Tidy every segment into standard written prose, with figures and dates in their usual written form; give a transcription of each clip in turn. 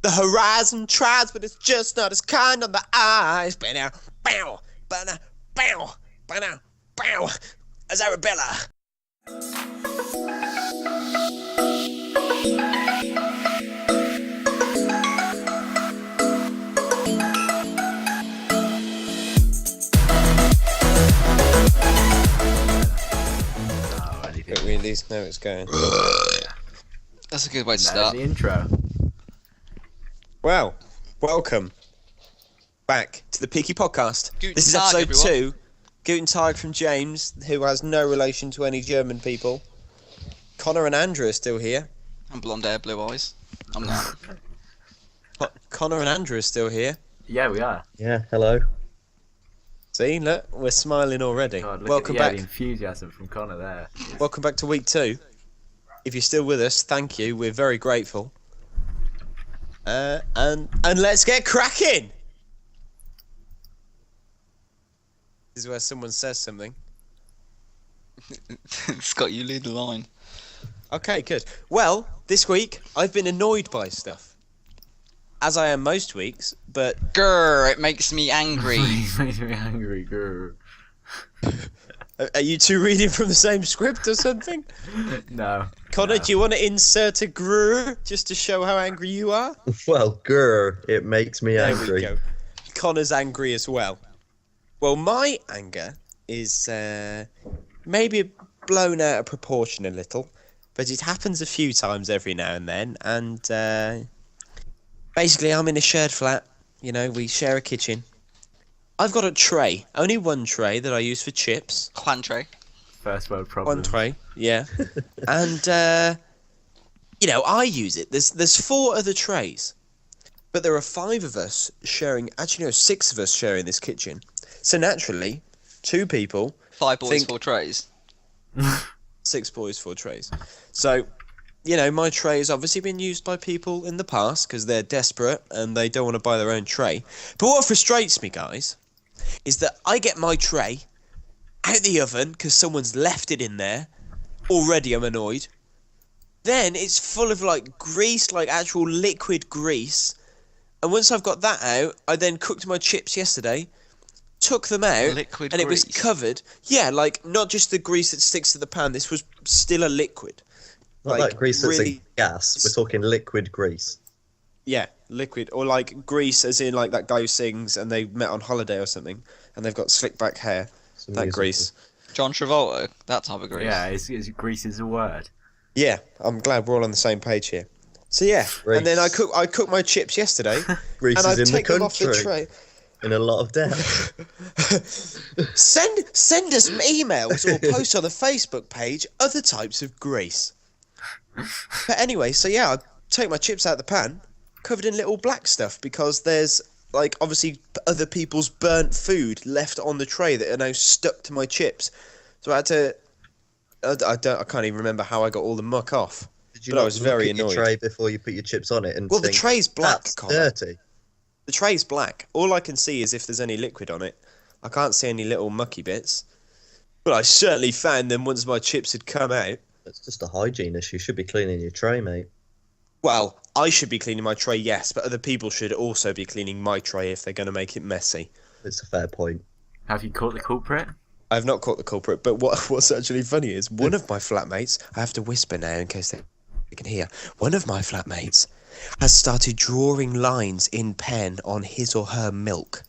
The horizon tries, but it's just not as kind on the eyes. Bow, bow, bow, bow, bow, bow, as Arabella. Don't we at least know it's going? That's a good way to start. The intro. Well, welcome back to the Peaky podcast. Guten This is Tag, episode everyone. 2. Guten Tag from James, who has no relation to any German people. Connor and Andrew are still here. And blonde hair, blue eyes. I'm not. Connor and Andrew are still here. Yeah, we are. Yeah, hello. See, look, we're smiling already. God, look Welcome at back. the enthusiasm from Connor there. Welcome back to week 2. If you're still with us, thank you. We're very grateful. And let's get cracking. This is where someone says something. Scott, you lead the line. Okay, good. Well, this week I've been annoyed by stuff, as I am most weeks. But Grr, it makes me angry. It makes me angry, grr. are you two reading from the same script or something? No. Connor, No. do you want to insert a grrr just to show how angry you are? Well, grr, it makes me There we angry. go. Connor's angry as well. Well, my anger is maybe blown out of proportion a little, but it happens a few times every now and then. And basically, I'm in a shared flat. You know, we share a kitchen. I've got a tray, only one tray that I use for chips. Juan tray. First world problem. One tray, yeah. And you know, I use it. There's 4 other trays, but there are 5 of us sharing. Actually, no, 6 of us sharing this kitchen. So naturally, 2 people, 5 boys, Think- 4 trays. 6 boys, 4 trays. So, you know, my tray has obviously been used by people in the past because they're desperate and they don't want to buy their own tray. But what frustrates me, guys, is that I get my tray out the oven because someone's left it in there. Already I'm annoyed. Then it's full of like grease, like actual liquid grease. And once I've got that out, I then cooked my chips yesterday, took them out, Liquid and it was grease? covered. Yeah, like not just the grease that sticks to the pan. This was still a liquid. Not Like, that grease that's really- in gas. We're talking liquid grease. Yeah, liquid. Or like grease as in like that guy who sings and they met on holiday or something and they've got slick back hair. Some That musical. grease. John Travolta, that type of grease. Yeah, it's grease is a word. Yeah, I'm glad we're all on the same page here. So yeah, Grease. and then I cooked my chips yesterday Grease and is I've in the taken them off the country. tray. In a lot of debt. Send us emails or post on the Facebook page other types of grease. But anyway, so yeah, I take my chips out of the pan, covered in little black stuff because there's like obviously other people's burnt food left on the tray that are now stuck to my chips. So I had to. I can't even remember how I got all the muck off. Did you But I not was look very at your annoyed. tray before you put your chips on it and Well, the think, tray's black, that's Connor. dirty? The tray's black. All I can see is if there's any liquid on it. I can't see any little mucky bits. But I certainly found them once my chips had come out. It's just a hygiene issue. You should be cleaning your tray, mate. Well, I should be cleaning my tray, yes, but other people should also be cleaning my tray if they're going to make it messy. It's a fair point. Have you caught the culprit? I've not caught the culprit, but what's actually funny is one of my flatmates, I have to whisper now in case they can hear, one of my flatmates has started drawing lines in pen on his or her milk.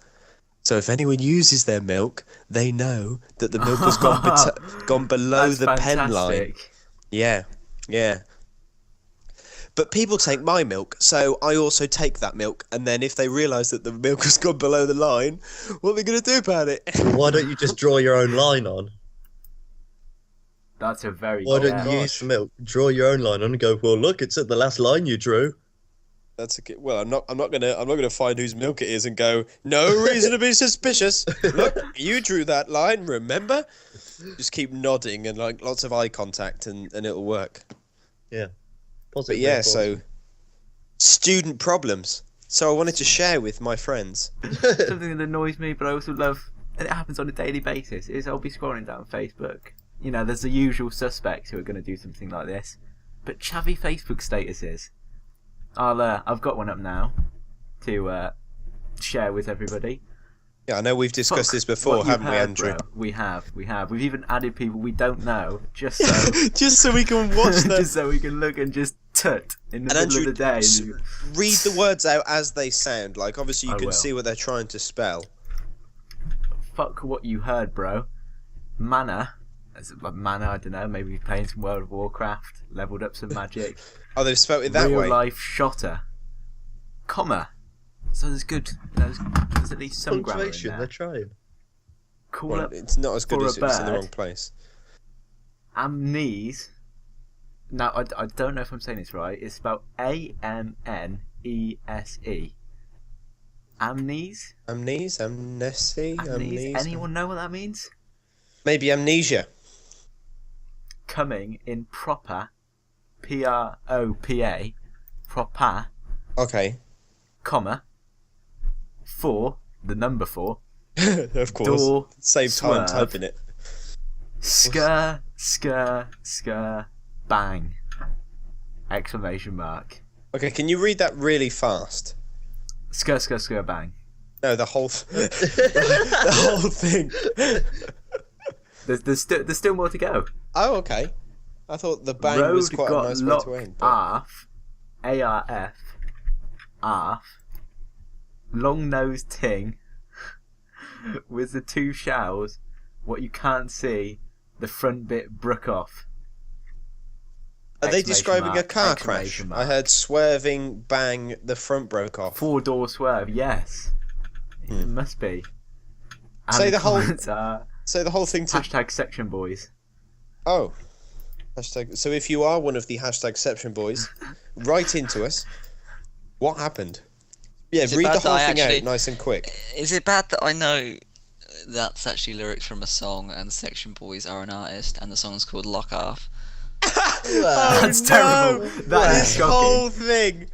So if anyone uses their milk, they know that the milk has gone below That's the pen line. fantastic. Yeah, yeah. But people take my milk, so I also take that milk, and then if they realise that the milk has gone below the line, what are we going to do about it? Why don't you just draw your own line on? That's a very Why good don't you gosh. use the milk, draw your own line on and go, well, look, it's at the last line you drew. That's a good. Well, I'm not gonna find whose milk it is and go. No reason to be suspicious. Look, you drew that line. Remember? Just keep nodding and like lots of eye contact, and it'll work. Yeah. But Positive yeah, reinforcement. so student problems. So I wanted to share with my friends. Something that annoys me, but I also love, and it happens on a daily basis, is I'll be scrolling down Facebook. You know, there's the usual suspects who are going to do something like this. But chavvy Facebook statuses. I've got one up now to share with everybody. Yeah, I know we've discussed this before, What you haven't we, heard, Andrew? bro. We have. We've even added people we don't know, just so Just so we can watch them. just so we can look and just tut in the middle of the day. Read the words out as they sound. Like, obviously, you I can will. see what they're trying to spell. Fuck what you heard, bro. Mana. I don't know. Maybe he's playing some World of Warcraft, leveled up some magic. Oh, they've spelled it that Real way. life shotter. Comma. So there's good. There's at least some grammar in Punctuation, they're there. trying. Call Well, up it's not as good for as a if it's in the bird. wrong place. amnese. Now I don't know if I'm saying this right. It's spelled Amnese. Amnese. Amnesia. Anyone know what that means? Maybe amnesia. Coming in proper, Propa, proper, Okay. comma, for the number 4. Of course. Door. Save time swerve. typing it. Skr, bang! Exclamation mark. Okay, can you read that really fast? Skr, bang. No, the whole the whole thing. There's still more to go. Oh, okay. I thought the bang Road was quite a got nice way locked to end. But... arf, ARF, arf, long-nosed ting, with the 2 shells, what you can't see, the front bit brook off. Are they Exclamation describing mark, a car crash? exclamation I mark. heard swerving, bang, the front broke off. 4-door swerve, yes. It must be. And Say the whole- comments are So the whole thing to... hashtag section boys. Oh. Hashtag... So if you are one of the hashtag Seption boys, write into us. What happened? Yeah, Is it read the bad that whole I thing actually- out nice and quick. Is it bad that I know that's actually lyrics from a song and Section Boys are an artist and the song's called Lock Off? That's terrible. That is This shocking. whole thing.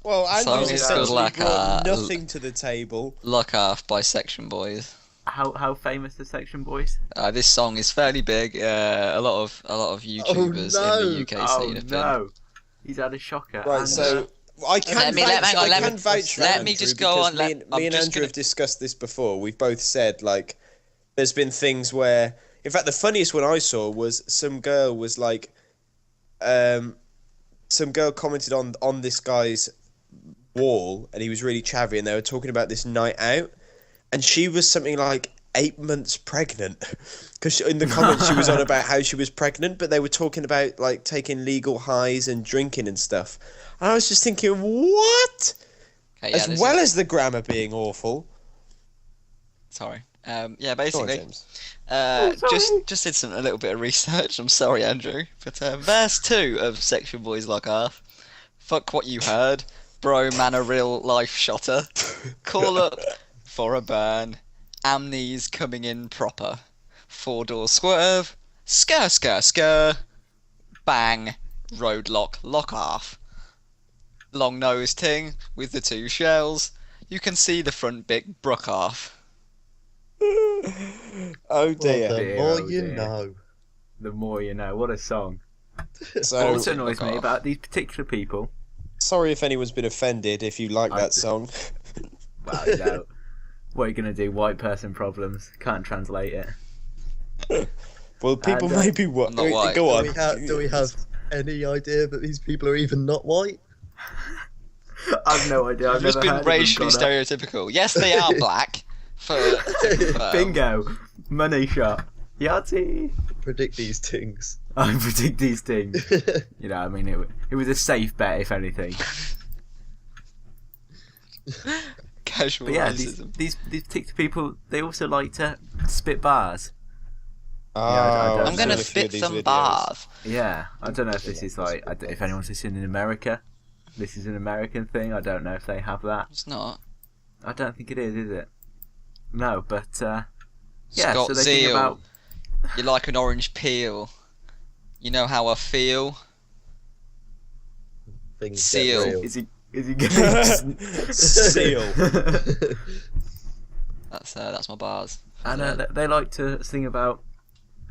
Well, Song Andrew's is essentially called brought Lacquer. nothing to the table. Lock Off by Section Boys. How famous are section boys? This song is fairly big. A lot of YouTubers no. in the UK Oh scene have been. no, he's had a shocker. Right, and, so I can Let me- vouch, hang on, I let can me- vouch for let me Andrew just go because on, Me let- and, I'm me and just Andrew gonna- have discussed this before. We've both said like, there's been things where, in fact, the funniest one I saw was some girl was like, some girl commented on this guy's wall, and he was really chavvy, and they were talking about this night out, and she was something like 8 months pregnant, because in the comments she was on about how she was pregnant, but they were talking about like taking legal highs and drinking and stuff, and I was just thinking, what? Okay, yeah, As this well is- as the grammar being awful. Sorry. Go Yeah, on, basically, James. just did a little bit of research. I'm sorry, Andrew, but verse 2 of Section Boys Lock Off. Fuck what you heard, bro. Man, a real life shotter. Call up for a burn. Amnes coming in proper. 4-door swerve. Skr. Bang. Roadlock. Lock off. Long nose ting with the 2 shells. You can see the front bit brook off. Oh dear. Well, the dear, more oh you dear. know. the more you know. What a song. So What also annoys fuck me off. about these particular people. sorry if anyone's been offended if you like I that did. song. Well, you know, what are you gonna do? White person problems. Can't translate it. Well, people And, may be what. I'm not white. Go on. Do we have any idea that these people are even not white? I've no idea. I've You've just never been heard of them, racially Connor. stereotypical. Yes, they are black. Bingo. Money shot. Yahtzee. Predict these things. I predict these things. You know, I mean, it was a safe bet, if anything. Casual But yeah, racism. these particular people, they also like to spit bars. Oh, I don't I'm know. gonna I've seen a few of spit these some videos. bars. Yeah, I don't know if this is like, if anyone's listening in America, this is an American thing. I don't know if they have that. It's not. I don't think it is it? No, but yeah. Scott So they think Zeal. about You're like an orange peel. You know how I feel. Things Seal. get real. is he going? Seal. That's my bars. And they like to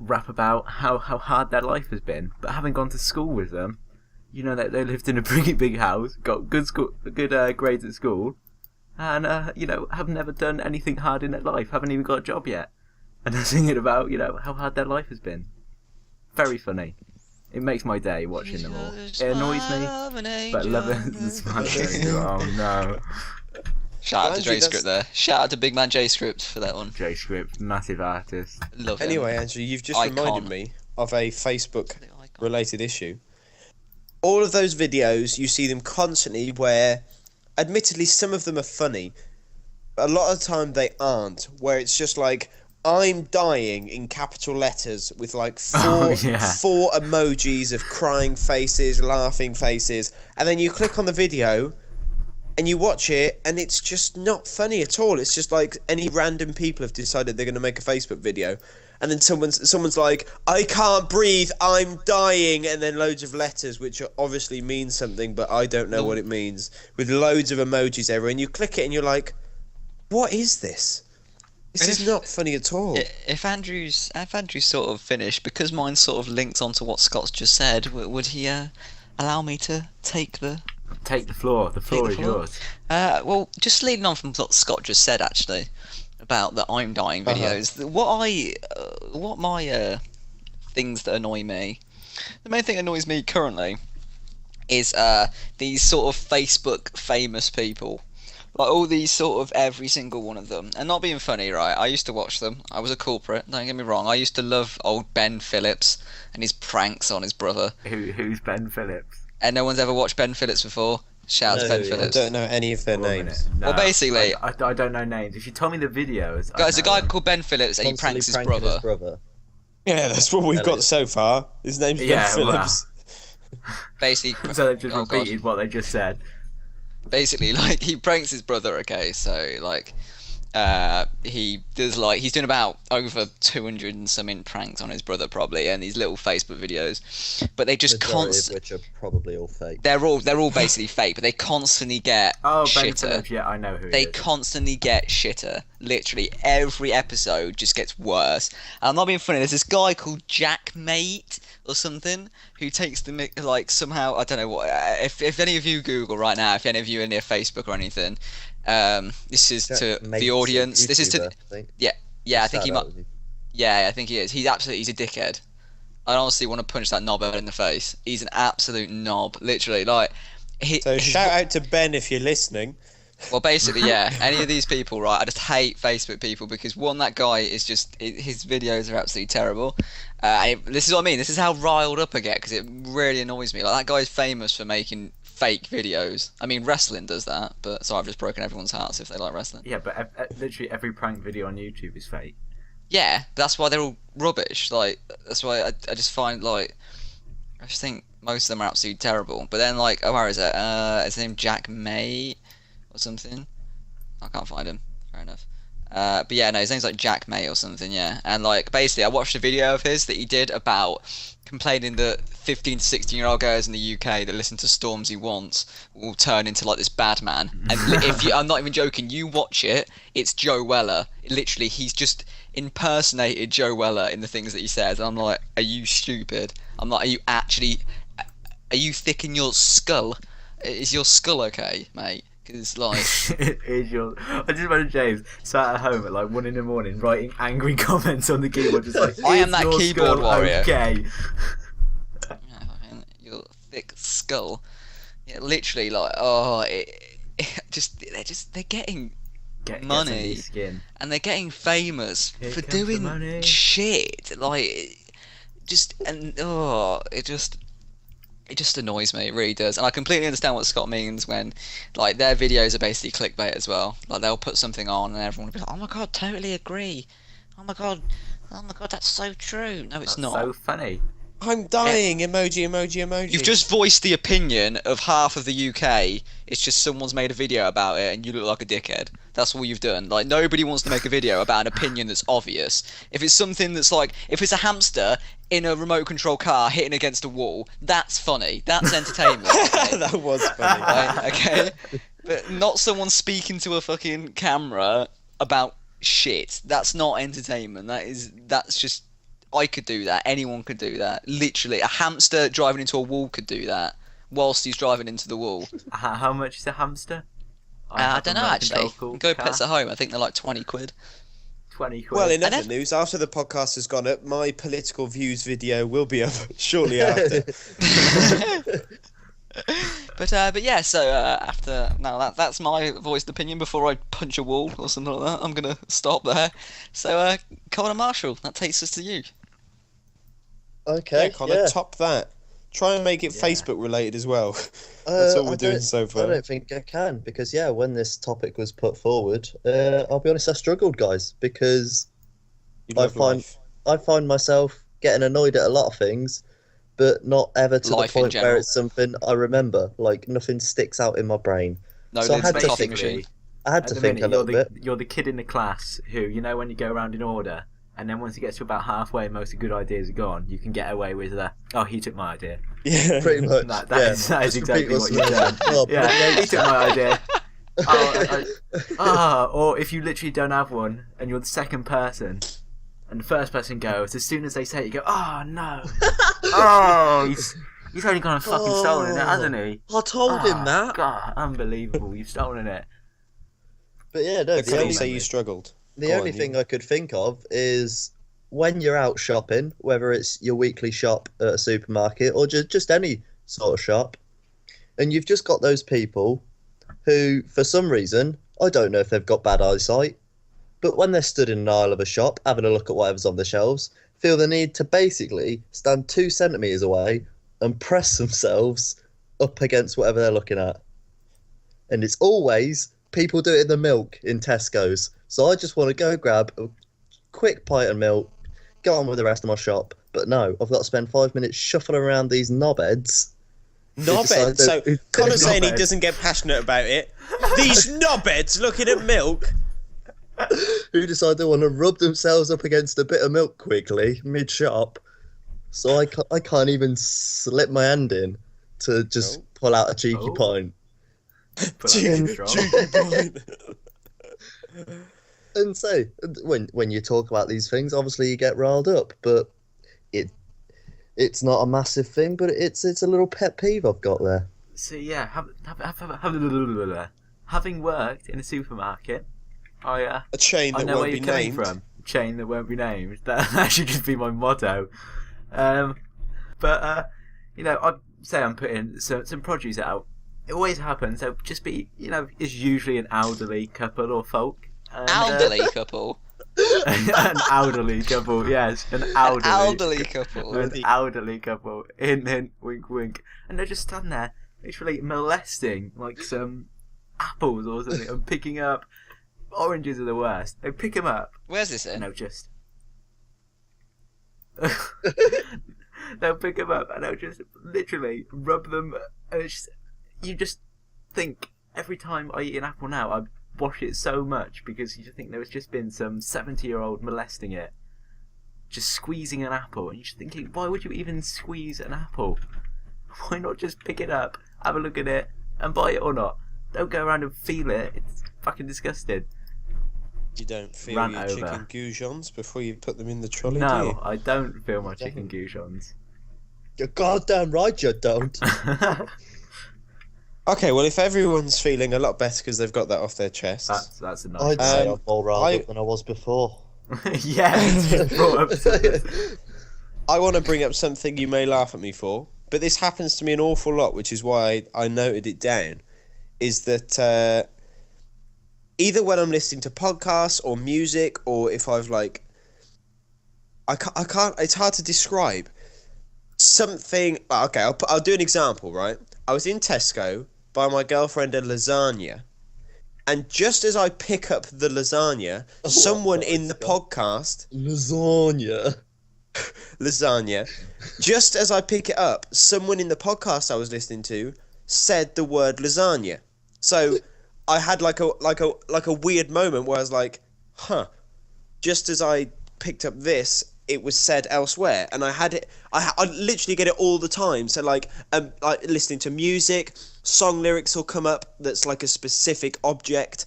rap about how hard their life has been. But having gone to school with them, you know, they lived in a pretty big house, got good grades at school, and you know, have never done anything hard in their life, haven't even got a job yet, and they're singing about, you know, how hard their life has been. Very funny. It makes my day watching them all. It annoys me, but I love it. The smile of an angel. Oh no. Shout out to Andrew, J-Script there. Shout out to Big Man J-Script for that one. J-Script, massive artist. Love him. Anyway, Andrew, you've just Icon. reminded me of a Facebook-related issue. All of those videos, you see them constantly where, admittedly, some of them are funny, but a lot of the time they aren't, where it's just like, I'm dying in capital letters with like four emojis of crying faces, laughing faces, and then you click on the video and you watch it and it's just not funny at all. It's just like any random people have decided they're going to make a Facebook video, and then someone's like, I can't breathe, I'm dying, and then loads of letters which obviously mean something but I don't know what it means, with loads of emojis everywhere, and you click it and you're like, what is this? This is not funny at all. If Andrew's sort of finished, because mine's sort of linked onto what Scott's just said, would he allow me to take the floor? The floor is yours. Well, just leading on from what Scott just said, actually, about the I'm dying videos. What my things that annoy me. The main thing that annoys me currently is these sort of Facebook famous people. Like all these sort of every single one of them. And not being funny, right? I used to watch them. I was a culprit, don't get me wrong. I used to love old Ben Phillips and his pranks on his brother. Who's Ben Phillips? And no one's ever watched Ben Phillips before? Shout out to Ben Phillips. I don't know any of their names. No, well, basically... I don't know names. If you told me the videos... There's a guy called Ben Phillips and he pranks his brother. Yeah, that's what we've got so far. His name's Ben Phillips. Basically... So they've just repeated what they just said. Basically, like, he pranks his brother, okay, so, like, he does, like, he's doing about over 200 and something pranks on his brother, probably, and these little Facebook videos, but they just constantly... which are probably all fake. They're all basically fake, but they constantly get shitter. Ben Phillips, yeah, I know who They he is. constantly get shitter. Literally, every episode just gets worse. And I'm not being funny, there's this guy called Jack Mate, or something, who takes the like somehow, I don't know what, if any of you Google right now, if any of you are near Facebook or anything, this is Jack to the audience, this is to, I think he might, I think he is, he's a dickhead. I honestly want to punch that knobhead in the face. He's an absolute knob, literally, like, so shout out to Ben if you're listening. Well, basically, yeah. Any of these people, right? I just hate Facebook people because one, that guy is just his videos are absolutely terrible. This is what I mean. This is how riled up I get because it really annoys me. Like that guy's famous for making fake videos. I mean, wrestling does that, but sorry, I've just broken everyone's hearts if they like wrestling. Yeah, but literally every prank video on YouTube is fake. Yeah, that's why they're all rubbish. Like that's why I just find like I just think most of them are absolutely terrible. But then like, where is it? Is his name Jack May? Or something. I can't find him. Fair enough. But yeah, no, his name's like Jack May or something, yeah. And like basically I watched a video of his that he did about complaining that 15 to 16-year-old girls in the UK that listen to Stormzy Once will turn into like this bad man. And I'm not even joking, you watch it, it's Joe Weller. Literally, he's just impersonated Joe Weller in the things that he says. And I'm like, are you stupid? I'm like, are you thick in your skull? Is your skull okay, mate? Because like I just imagine James sat at home at like 1 a.m. writing angry comments on the keyboard, just like I am that keyboard warrior. Okay. Your thick skull. Yeah, literally like they're getting money and they're getting famous for doing shit like it just annoys me, it really does. And I completely understand what Scott means when, like, their videos are basically clickbait as well. Like, they'll put something on and everyone will be like, oh my god, totally agree. Oh my god, that's so true. No, it's not. So funny. I'm dying, emoji. You've just voiced the opinion of half of the UK. It's just someone's made a video about it and you look like a dickhead. That's all you've done. Like, nobody wants to make a video about an opinion that's obvious. If it's something that's like, if it's a hamster in a remote control car hitting against a wall, that's funny. That's entertainment. Okay? That was funny. Right? Okay? But not someone speaking to a fucking camera about shit. That's not entertainment. That's just... I could do that. Anyone could do that. Literally, a hamster driving into a wall could do that. whilst he's driving into the wall. How much is a hamster? I don't know, actually. local Go car. Pets at Home. I think they're like 20 quid. 20 quid. Well, in other then- news, after the podcast has gone up, my political views video will be up shortly after. But yeah, so after now that's my voiced opinion before I punch a wall or something like that. I'm gonna stop there. So Connor Marshall, that takes us to you. Okay. Yeah, Connor, top that. Try and make it Yeah. Facebook related as well. That's what we're doing so far. I don't think I can because when this topic was put forward, I'll be honest, I struggled, guys, because You I love find life. I find myself getting annoyed at a lot of things, but not ever to Life the in point where general. it's something I remember. Like nothing sticks out in my brain. No, So I Lid's had the to coffee think- machine. I had At to the think a minute, little bit. you're the kid in the class who, you know, when you go around in order, and then once it gets to about halfway, most of the good ideas are gone. You can get away with oh, he took my idea. Yeah. Pretty much. That yeah. is That's exactly what completely you've done. Oh, Yeah, he but took my idea. Or if you literally don't have one, and you're the second person, and the first person goes, as soon as they say it, you go, oh no. Oh, he's only gone and fucking stolen it, hasn't he? I told him Oh, that. God, unbelievable, you've stolen it. But yeah, no. I The couldn't only, say you struggled. the Go only on, thing you. I could think of is when you're out shopping, whether it's your weekly shop at a supermarket or just any sort of shop, and you've just got those people who, for some reason, I don't know if they've got bad eyesight, but when they're stood in an aisle of a shop having a look at whatever's on the shelves, feel the need to basically stand 2 centimetres away and press themselves up against whatever they're looking at. And it's always people do it in the milk in Tesco's. So I just want to go grab a quick pint of milk, go on with the rest of my shop. But no, I've got to spend 5 minutes shuffling around these knobheads. Knobheads. So Connor's saying he Knobheads. doesn't get passionate about it. These knobheads looking at milk. Who decide they want to rub themselves up against a bit of milk quickly mid-shop. So I can't even slip my hand in to just pull out a cheeky Oh. pint. Put that in the straw. And so when you talk about these things, obviously you get riled up, but it's not a massive thing, but it's a little pet peeve I've got there. So yeah, having worked in a supermarket, A chain I that know where won't be you're coming named. from. Chain that won't be named. That should just be my motto. But you know, I say I'm putting some produce out. It always happens. So just be, you know, it's usually an elderly couple or folk. And, Elderly couple. an elderly couple, yes, an elderly. Elderly couple. An elderly couple. In wink, wink, and they're just standing there, literally molesting like some apples or something, and picking up. Oranges are the worst. They pick them up. Where's this in? No, just they'll pick them up and they'll just literally rub them. And it's just, you just think every time I eat an apple now, I wash it so much because you just think there has just been some 70-year-old molesting it, just squeezing an apple, and you're just thinking, why would you even squeeze an apple? Why not just pick it up, have a look at it, and buy it or not? Don't go around and feel it. It's fucking disgusting. You don't feel Rant your over. chicken goujons before you put them in the trolley, do No, you? I don't feel my chicken goujons. You're goddamn right you don't. Okay, well, if everyone's feeling a lot better because they've got that off their chests, That's a nice. I'd say Um, I'm more riled I- up than I was before. Yeah, it's just brought up something. I want to bring up something you may laugh at me for, but this happens to me an awful lot, which is why I noted it down, is that either when I'm listening to podcasts or music, or if I've like... I can't it's hard to describe. Something... Okay, I'll do an example, right? I was in Tesco, buy my girlfriend a lasagna, and just as I pick up the lasagna, someone in the podcast... lasagna. Just as I pick it up, someone in the podcast I was listening to said the word lasagna. So I had like a weird moment where I was like, huh. Just as I picked up this, it was said elsewhere, and I had it. I literally get it all the time. So like listening to music, song lyrics will come up that's like a specific object,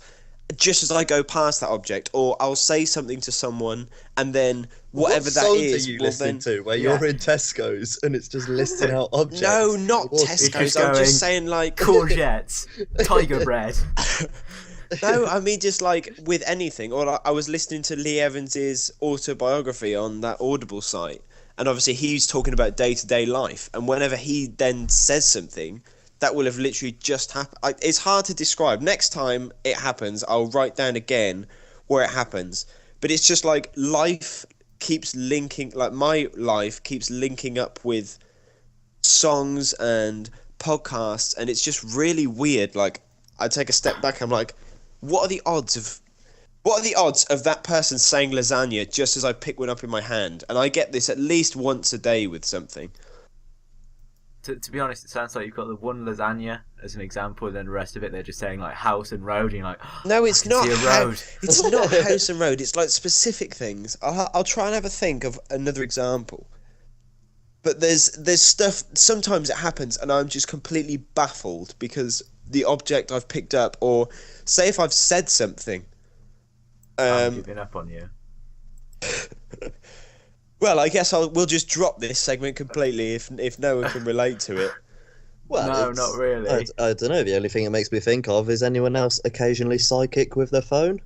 just as I go past that object, or I'll say something to someone, and then whatever what that songs is, are you will listening then... to where you're in Tesco's and it's just listing out objects? No, not Or- Tesco's. just I'm going, just saying, like... Courgettes, tiger bread. No, I mean just like with anything. Or I was listening to Lee Evans's autobiography on that Audible site, and obviously he's talking about day-to-day life, and whenever he then says something, that will have literally just happened. It's hard to describe. Next time it happens, I'll write down again where it happens. But it's just like life keeps linking, like my life keeps linking up with songs and podcasts, and it's just really weird. Like, I take a step back, I'm like, what are the odds of that person saying lasagna just as I pick one up in my hand? And I get this at least once a day with something. To be honest, it sounds like you've got the one lasagna as an example, and then the rest of it they're just saying like house and road, and you're like, No, it's not see a road. It's not house and road. It's like specific things. I'll try and have a think of another example. But there's stuff, sometimes it happens and I'm just completely baffled because the object I've picked up, or say if I've said something. I'm giving up on you. Well, I guess we'll just drop this segment completely if no one can relate to it. Well, No, it's- not really. I don't know. The only thing it makes me think of is anyone else occasionally psychic with their phone.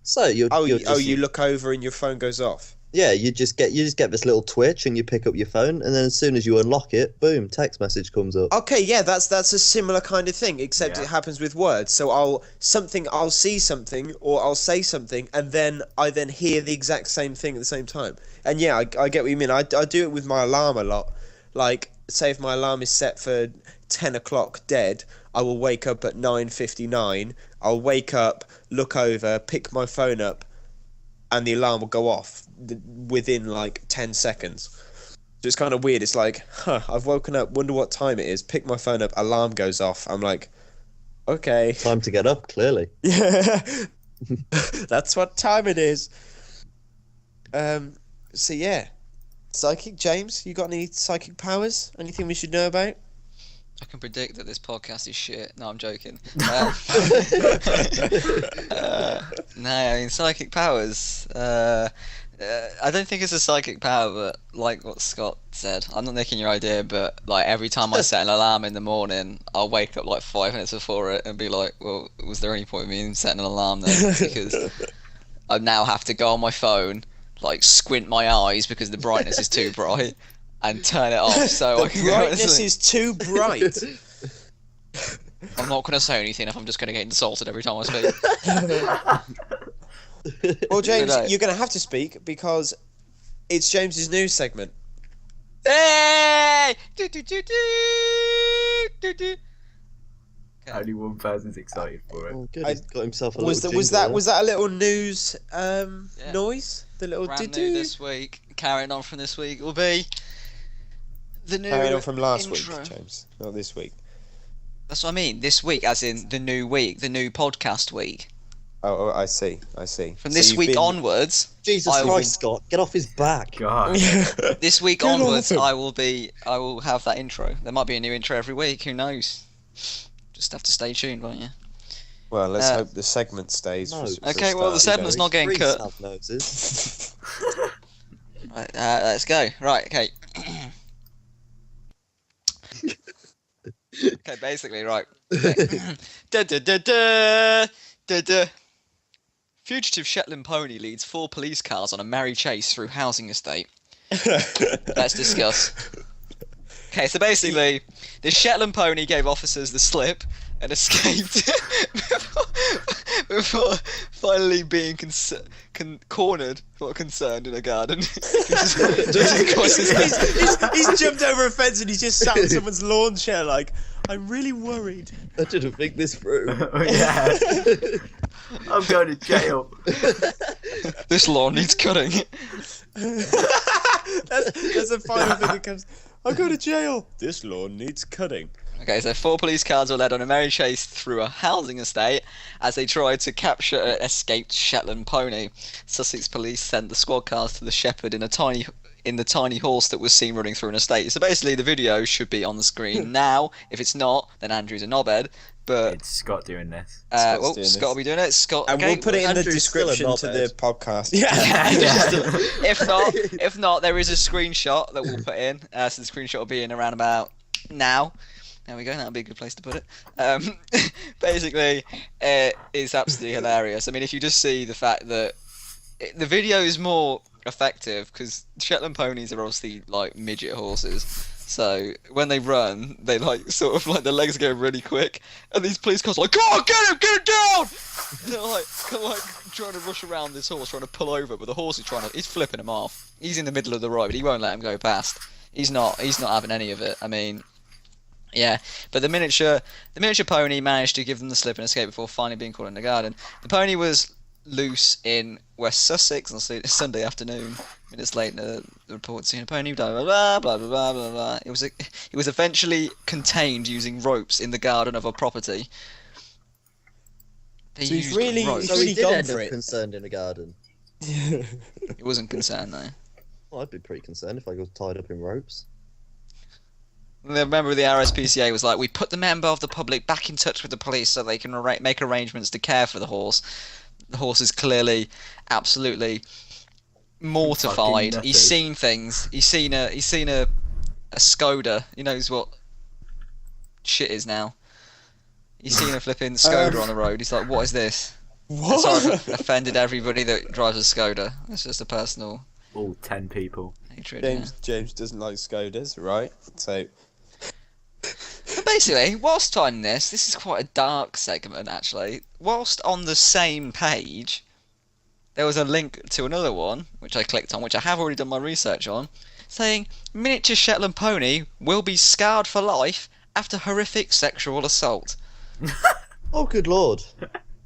So you Look over and your phone goes off. Yeah, you just get this little twitch and you pick up your phone, and then as soon as you unlock it, boom, text message comes up. Okay, yeah, that's a similar kind of thing, except Yeah. it happens with words. So I'll see something, or I'll say something, and then I hear the exact same thing at the same time. And yeah, I get what you mean. I do it with my alarm a lot. Like, say if my alarm is set for 10 o'clock dead, I will wake up at 9:59. I'll wake up, look over, pick my phone up, and the alarm will go off within like 10 seconds. So it's kind of weird. It's like, I've woken up, wonder what time it is, pick my phone up, alarm goes off. I'm like, okay. Time to get up, clearly. Yeah. That's what time it is. So yeah. Psychic, James, you got any psychic powers? Anything we should know about? I can predict that this podcast is shit. No, I'm joking. No, I mean, psychic powers. I don't think it's a psychic power, but like what Scott said, I'm not nicking your idea, but like every time I set an alarm in the morning, I'll wake up like 5 minutes before it and be like, well, was there any point in me setting an alarm then? Because I now have to go on my phone, like squint my eyes because the brightness is too bright, and turn it off so I can go to Brightness sleep. is too bright. I'm not going to say anything if I'm just going to get insulted every time I speak. Well, James, Good night. you're going to have to speak because it's James's news segment. Hey! Do, do, do, do, do, do. Okay. Only one person's excited for it. Oh, good. I- He's got himself a Was little that jingle a little news noise? The little Brand new doo-doo? this week. Carrying on from this week will be the new Carrying on from last intro. week, James, not this week. That's what I mean. This week, as in the new week, the new podcast week. Oh, I see. From From this week onwards, Jesus I will- Christ, Scott, get off his back. God. this week Get off onwards, him. I will have that intro. There might be a new intro every week. Who knows? Just have to stay tuned, won't you? Well, let's Uh, hope the segment stays. No. For Okay, well, the start. segment's not getting Three cut. snub noses. Right, let's go. Right, okay. Okay, basically, right. Da, da, da, da, da, da. Fugitive Shetland pony leads 4 police cars on a merry chase through housing estate. Let's discuss. Okay, so basically, this Shetland pony gave officers the slip and escaped before finally being cornered or concerned in a garden. Just across his head. he's jumped over a fence and he's just sat on someone's lawn chair like, I'm really worried. I didn't think this through. Yeah. I'm going to jail. This lawn needs cutting. That's the final thing that comes. I go to jail. This lawn needs cutting. Okay, so 4 police cars were led on a merry chase through a housing estate as they tried to capture an escaped Shetland pony. Sussex police sent the squad cars to the shepherd in the tiny horse that was seen running through an estate. So basically, the video should be on the screen now. If it's not, then Andrew's a knobhead. But It's Scott doing this. Scott's doing Scott will be doing it. Scott, And we'll put it in the Andrew's still a description to the knobhead. podcast. If not, there is a screenshot that we'll put in. So the screenshot will be in around about now. There we go. That'll be a good place to put it. Basically, it's absolutely hilarious. I mean, if you just see the fact that the video is more effective because Shetland ponies are obviously like midget horses. So when they run, they like sort of like their legs go really quick, and these police cars are like, "Come on, get him down!" And they're like trying to rush around this horse, trying to pull over, but the horse is he's flipping him off. He's in the middle of the road, he won't let him go past. He's not having any of it. I mean, yeah. But the miniature pony managed to give them the slip and escape before finally being caught in the garden. The pony was loose in West Sussex on Sunday afternoon. Minutes later, the report seen a pony, blah blah blah blah blah blah blah. It was eventually contained using ropes in the garden of a property. They So he's used really- ropes. So he really did gone end for up it. concerned in a garden. It wasn't concerned though. Well, I'd be pretty concerned if I got tied up in ropes. The member of the RSPCA was like, "We put the member of the public back in touch with the police so they can make arrangements to care for the horse. The horse is clearly, absolutely mortified. Fucking He's nutty. seen things. He's seen a Skoda. He knows what shit is now. He's seen a flipping Skoda on the road. He's like, what is this? What? Sorry, I've offended everybody that drives a Skoda. It's just a personal All 10 people. hatred. Yeah. James doesn't like Skodas, right? So But basically, whilst finding this is quite a dark segment actually. Whilst on the same page, there was a link to another one, which I clicked on, which I have already done my research on, saying miniature Shetland pony will be scarred for life after horrific sexual assault. Oh, good lord.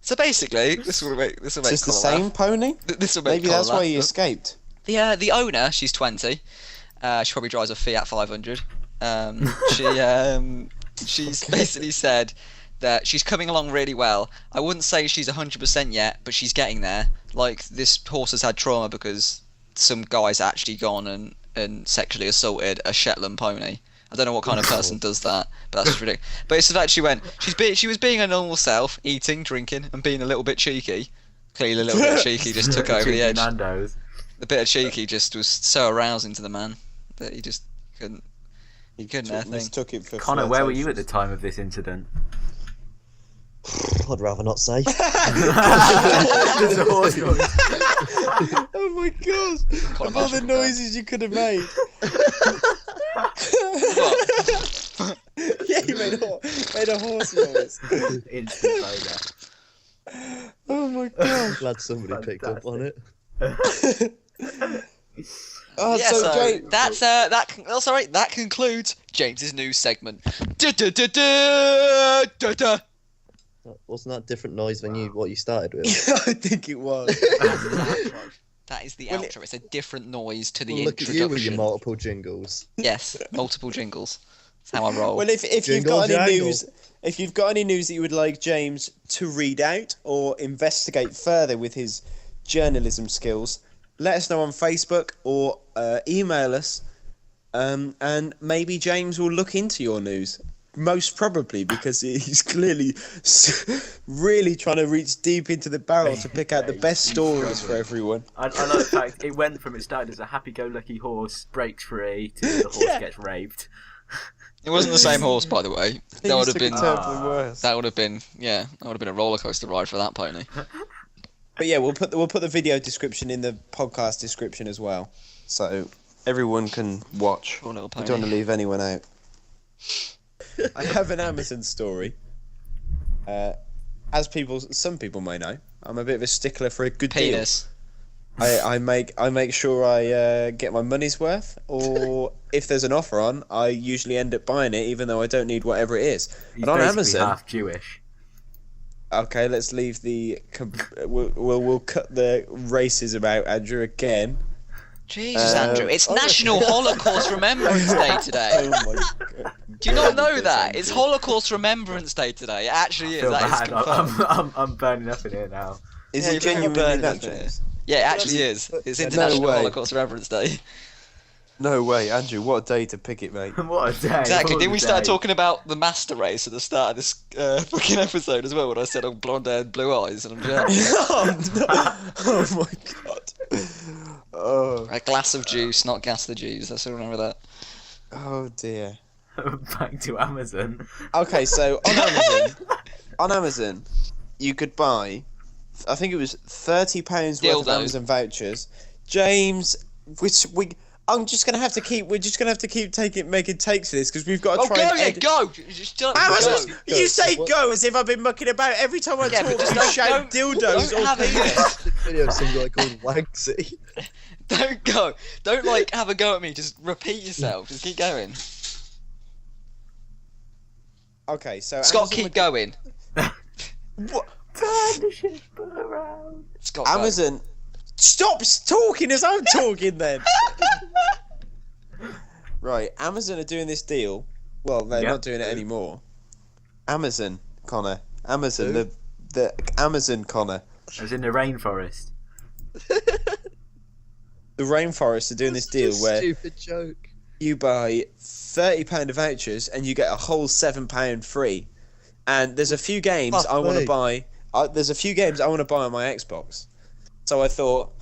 So basically, this will make it's Colin the same laugh. pony? This will make Maybe Colin that's why he laugh. escaped. The owner, she's 20. She probably drives a Fiat 500. She's basically said that she's coming along really well. I wouldn't say she's 100% yet, but she's getting there. Like, this horse has had trauma because some guy's actually gone and sexually assaulted a Shetland pony. I don't know what kind of person does that, but that's just ridiculous. But it's the fact she was being her normal self, eating, drinking, and being a little bit cheeky. Clearly, a little bit of cheeky just took over the Cheeky edge. Nando's. The bit of cheeky just was so arousing to the man that he just couldn't. He couldn't have thing. mistook it for Connor, where were you at the flirtations. time of this incident? I'd rather not say. There's a horse going. Oh my god! Colin Of all the Marshall noises you could have made. Yeah, you made a horse noise. Instant failure. Oh my god. Glad somebody picked up on it. Oh, Yeah, so so James, that concludes James's news segment. Wasn't that different noise than what you started with? I think it was. That is the Well, outro. It's a different noise to the Well, look at you with your introduction. multiple jingles. Yes, multiple jingles. That's how I roll. Well, if you've Jingle got any jangle. news, if you've got any news that you would like James to read out or investigate further with his journalism skills, let us know on Facebook or email us, and maybe James will look into your news. Most probably, because he's clearly really trying to reach deep into the barrel to pick out the best stories for everyone. I like the fact it went from it started as a happy-go-lucky horse breaks free to the horse Yeah. gets raped. It wasn't the same horse, by the way. That would have been worse. that would have been a roller coaster ride for that pony. But yeah, we'll put the video description in the podcast description as well, so everyone can watch. Poor little We pony. don't want to leave anyone out. I have an Amazon story. As some people may know, I'm a bit of a stickler for a good Penis. deal. I make sure I get my money's worth, or if there's an offer on, I usually end up buying it, even though I don't need whatever it is. He's And on basically Amazon, half Jewish. okay, let's leave the. We'll cut the racism out, Andrew, again. Jesus, Andrew, it's National Holocaust Remembrance Day today. Oh my god. Do you not know that? It's Holocaust Remembrance Day today. It actually is. Feel That is bad. confirmed. I'm burning up in here now. Is Yeah, it you're being genuinely burned, that, isn't it? James? Yeah, it actually is. It's No International way. Holocaust Remembrance Day. No way, Andrew. What a day to pick it, mate. What a day! Exactly. What Didn't a we start day. talking about the master race at the start of this fucking episode as well? When I said I'm blonde hair and blue eyes, and I'm just Oh, no. Oh my god. Oh. a glass of juice, not gas the juice. I still remember that. Oh dear. Back to Amazon. Okay, so on Amazon, you could buy, I think it was £30 worth of Dildo. Amazon vouchers. James, we're just gonna have to keep making takes for this because we've got to Oh, try go, and yeah, edit. go! Just don't Amazon, go. you say What? go as if I've been mucking about. Every time I Yeah, talk, but just you shout don't dildos or have penis. it. Video of some guy called Wanksy. Don't go. Don't like have a go at me. Just repeat yourself. Just keep going. Okay, so Scott, Amazon keep going. What? Turn the ship around. Scott, go. Amazon, stop talking as I'm talking then. Right, Amazon are doing this deal. Well, they're Yep. not doing it anymore. Amazon, Connor. Amazon, Who? the Amazon, Connor. I was in the rainforest. The rainforest are doing this deal where Stupid joke. you buy £30 of vouchers and you get a whole £7 free. And there's a few games Fuck I want to me. buy. There's a few games I want to buy on my Xbox. So I thought,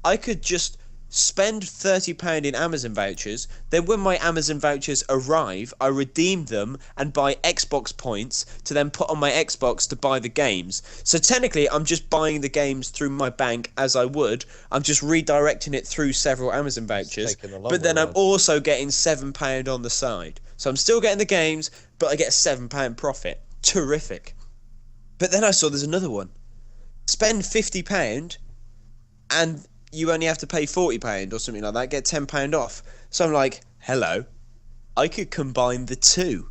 I could just spend £30 in Amazon vouchers. Then when my Amazon vouchers arrive, I redeem them and buy Xbox points to then put on my Xbox to buy the games. So technically, I'm just buying the games through my bank as I would. I'm just redirecting it through several Amazon vouchers. taking the long But then way I'm around. also getting £7 on the side. So I'm still getting the games, but I get a £7 profit. Terrific. But then I saw there's another one. Spend £50 and you only have to pay £40 or something like that, get £10 off. So I'm like, hello, I could combine the two.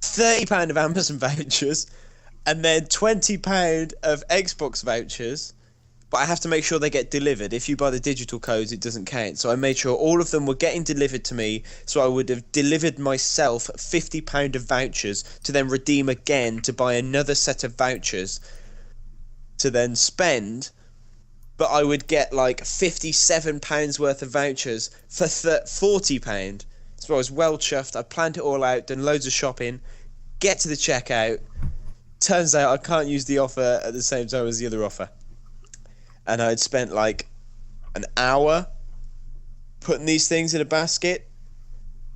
£30 of Amazon vouchers and then £20 of Xbox vouchers, but I have to make sure they get delivered. If you buy the digital codes, it doesn't count. So I made sure all of them were getting delivered to me, so I would have delivered myself £50 of vouchers to then redeem again to buy another set of vouchers to then spend. But I would get like £57 worth of vouchers for £40. So I was well chuffed. I planned it all out, done loads of shopping, get to the checkout. Turns out I can't use the offer at the same time as the other offer. And I'd spent like an hour putting these things in a basket,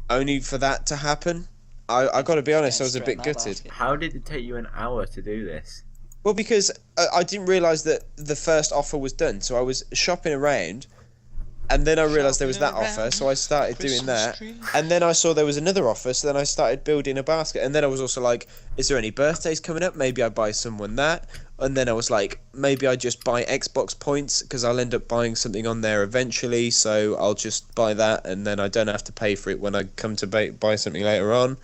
only for that to happen. I got to be honest, I was a bit gutted. How did it take you an hour to do this? Well, because I didn't realise that the first offer was done, so I was shopping around, and then I realised there was that offer, so I started doing that, and then I saw there was another offer, so then I started building a basket, and then I was also like, is there any birthdays coming up? Maybe I buy someone that, and then I was like, maybe I just buy Xbox points, because I'll end up buying something on there eventually, so I'll just buy that, and then I don't have to pay for it when I come to buy something later on.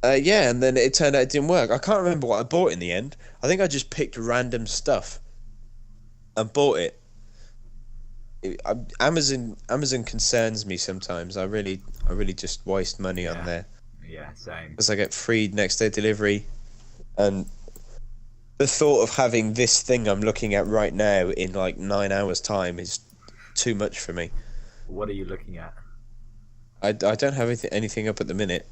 Yeah, and then it turned out it didn't work. I can't remember what I bought in the end. I think I just picked random stuff and bought it. Amazon concerns me sometimes. I really just waste money on there Yeah, same. because I get free next day delivery, and the thought of having this thing I'm looking at right now in like 9 hours time is too much for me. What are you looking at? I don't have anything up at the minute.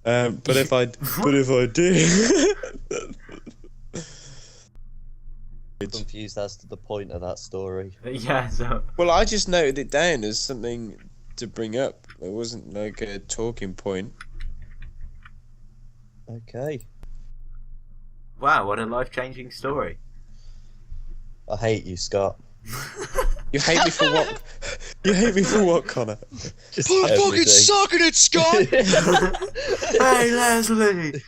But if I do, Confused as to the point of that story. Yeah, so well, I just noted it down as something to bring up. It wasn't like a talking point. Okay. wow, what a life-changing story. I hate you, Scott. You hate me for what? You hate me for what, Connor? Just Put a fucking everything. sock in it, Scott! Hey, Leslie!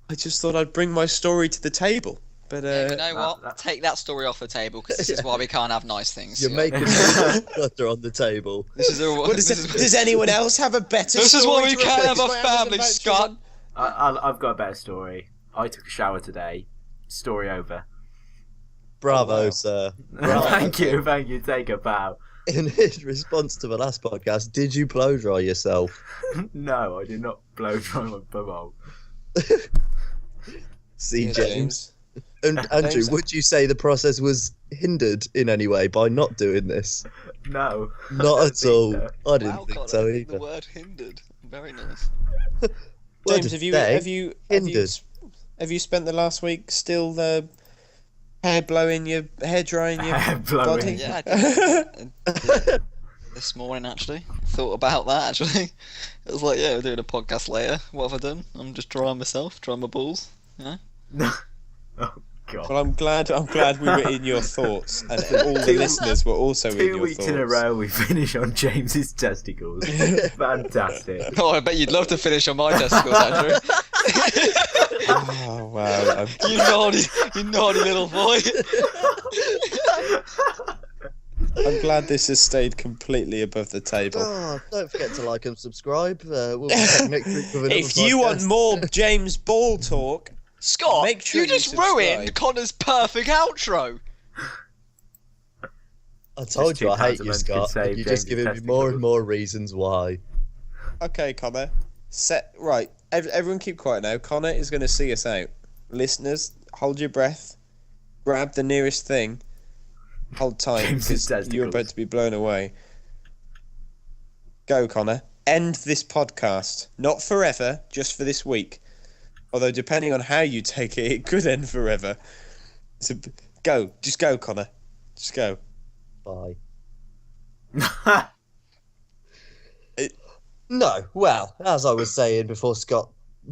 I just thought I'd bring my story to the table, but Yeah, you know what? that- Take that story off the table, because this is why we can't have nice things. You're Scott. making clutter on the table. This is all. what is it? Does anyone else have a better? This is story why we to can't replace have a my Amazon family, vouchers Scott. on? I've got a better story. I took a shower today. Story over. Bravo, Oh, wow. sir. Thank you. Take a bow. In his response to the last podcast, did you blow dry yourself? No, I did not blow dry my bumhole. See, Yeah, James. And Andrew, James- would you say the process was hindered in any way by not doing this? No. Not at all. so. I didn't Wow, think Connor, so the either. word hindered. Very nice. Word James, of have you the day, have you hindered. have you spent the last week still hair blowing your hair drying your Hair blowing. body? Yeah, I did. This morning, actually. Thought about that, actually. It was like, yeah, we're doing a podcast later. What have I done? I'm just drying myself, drying my balls. Yeah. Oh God. Well, I'm glad we were in your thoughts, and all the listeners were also in 2 your weeks thoughts. in a row, we finish on James's testicles. Fantastic. Oh, I bet you'd love to finish on my testicles, Andrew. Oh wow! you naughty little boy. I'm glad this has stayed completely above the table. Oh, don't forget to like and subscribe. We'll be back next week with another If you want podcast. more James Ball talk, Scott, Make sure you you just subscribe. ruined Connor's perfect outro. I told you I hate £2 a you, month Scott. could save And you're just James's giving me more and testicles. more reasons why. okay, Connor. Right. Everyone, keep quiet now. Connor is going to see us out. Listeners, hold your breath. Grab the nearest thing. Hold tight, James's because you're testicles. about to be blown away. Go, Connor. End this podcast. Not forever, just for this week. Although, depending on how you take it, it could end forever. So, go. Just go, Connor. Just go. Bye. No, well, as I was saying before Scott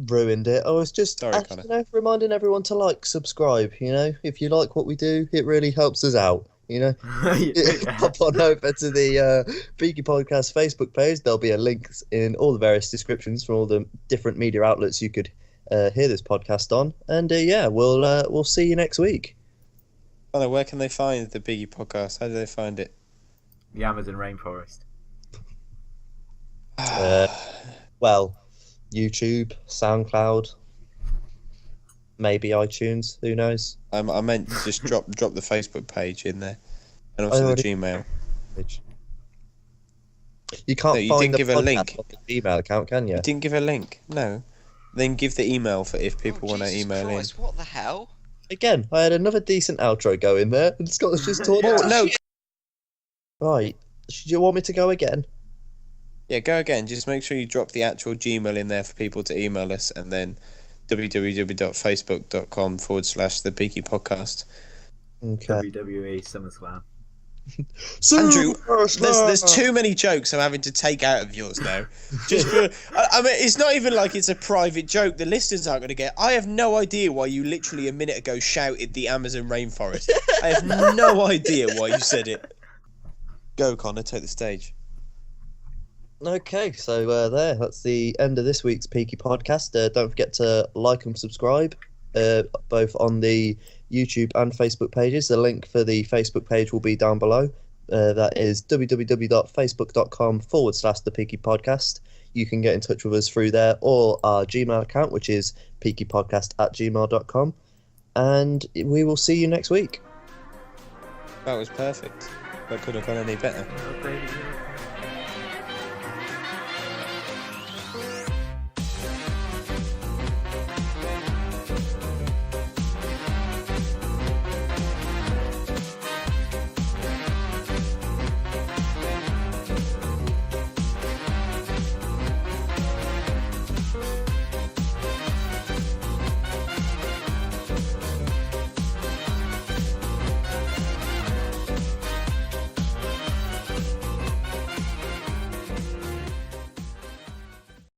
ruined it, I was just Sorry, Connor. reminding everyone to like, subscribe, if you like what we do, it really helps us out, Pop on over to the Peaky Podcast Facebook page. There'll be a link in all the various descriptions from all the different media outlets you could hear this podcast on. And we'll see you next week. Connor, where can they find the Peaky podcast? How do they find it? The Amazon rainforest. Well, YouTube, SoundCloud, maybe iTunes. Who knows? I meant to just drop the Facebook page in there, and I also the already- Gmail. You can't No, you find didn't the give a podcast link. on the Gmail account, can you? You didn't give a link. No. Then give the email for if people want to Jesus email Christ, what the hell? Again, I had another decent outro going there, and Scott was just talking. in. No. Right. Should you want me to go again? Yeah, go again. Just make sure you drop the actual Gmail in there for people to email us, and then www.facebook.com/the Peaky Podcast. Okay. WWE SummerSlam. Andrew, there's too many jokes I'm having to take out of yours now. Just for, I mean, it's not even like it's a private joke. The listeners aren't going to get. I have no idea why you literally a minute ago shouted the Amazon rainforest. I have no idea why you said it. Go, Connor, take the stage. Okay, so that's the end of this week's Peaky Podcast. Don't forget to like and subscribe, both on the YouTube and Facebook pages. The link for the Facebook page will be down below. That is www.facebook.com/the Peaky Podcast. You can get in touch with us through there, or our Gmail account, which is peakypodcast@gmail.com. And we will see you next week. That was perfect. That couldn't have gone any better. Oh, baby.